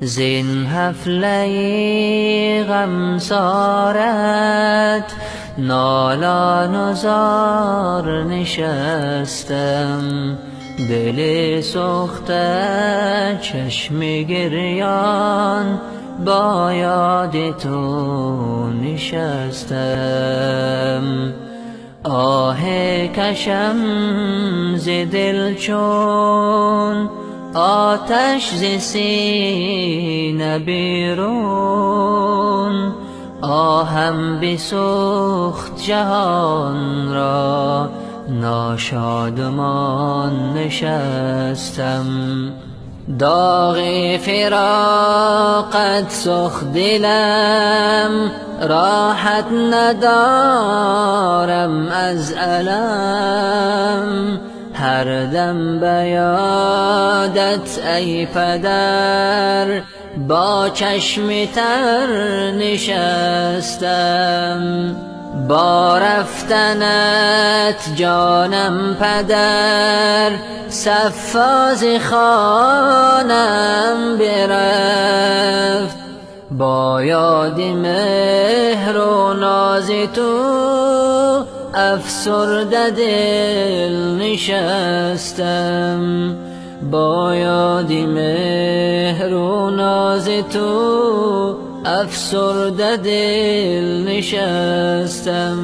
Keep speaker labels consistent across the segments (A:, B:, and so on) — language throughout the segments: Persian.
A: زین حفله غمسارت نالان و زار نشستم، دل سوخته چشم گریان با یاد تو نشستم. آه کشم ز دل چون آتش ز سینه بیرون، آهم بسوخت جهان را ناشادمان نشستم. داغ فراقت سوخت دلم، راحت ندارم از الم، هر دم به یادت ای پدر با چشم تر نشستم. با رفتنت جانم پدر صفاز خانم برفت، با یاد مهر و ناز تو افسرده دل نشستم. با یاد مهر و ناز تو افسرده دل نشستم.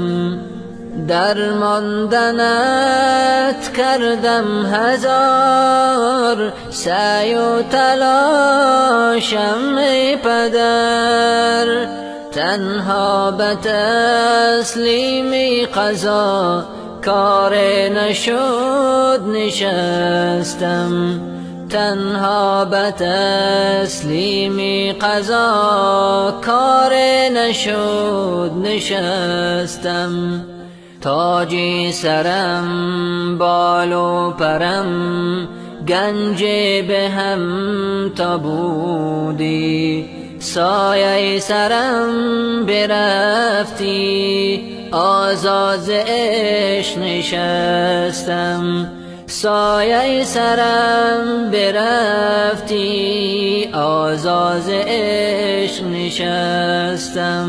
A: درماندنت کردم هزار سعی و تلاشم ای پدر، تنها به تسلیم قضا کار نشد نشستم. تنها به تسلیم قضا کار نشد نشستم. تاجی سرم بال و پرم گنج به هم تا بودی، سایه سرم برفتی آزاد عشق نشستم. سایه سرم برفتی آزاد عشق نشستم.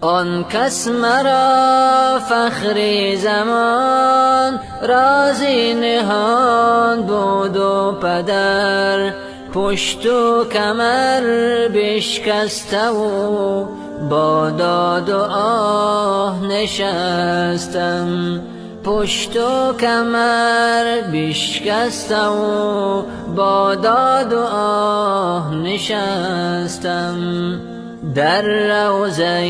A: آن کس مرا فخر زمان رازی نهان بود و پدر، پشت و کمر بشکسته و با داد و آه نشستم. پشت و کمر بشکسته و با داد و آه نشستم. در روضه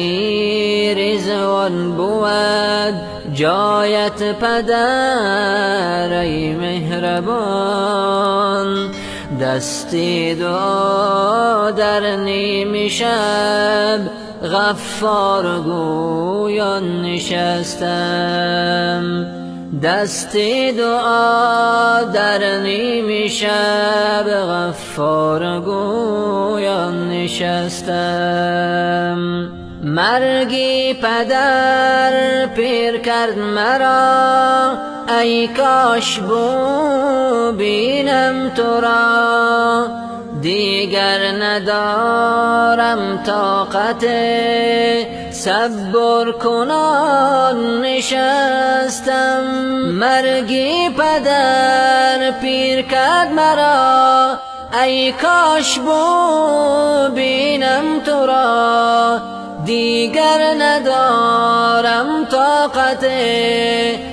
A: رضوان بود جایت پدر ای مهربان، دستی دعا در نیم شب غفار گویان نشستم. دستی دعا در نیم شب غفار گویان نشستم. مرگی پدر پیر کرد مرا ای کاش بینم تو را، دیگر ندارم طاقت صبر کنان نشستم. مرگی پدر پیر کرد مرا ای کاش بینم تو را، دیگر ندارم طاقت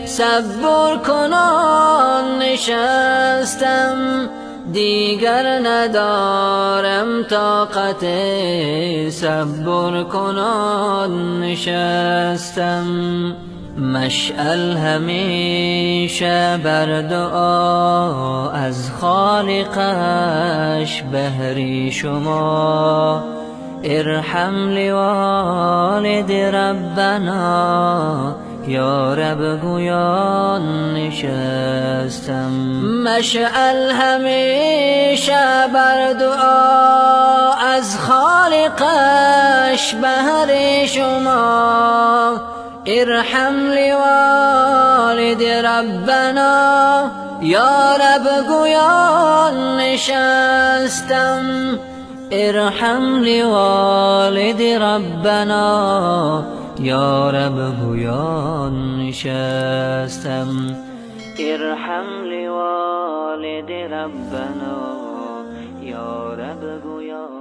A: صبر کنان نشستم. دیگر ندارم طاقت صبر کنان نشستم. مشعل همیشه بر دعا از خالقش بهر شما، ارحم لوالد ربنا یا رب گویان نشستم. مشعل همیشه بر دعا از خالقش بهر شما، ارحم لوالد ربنا یا رب گویان نشستم. ارحم لوالد ربنا یا رب گویان نشستم. ارحم لوالد ربنا یا رب گویان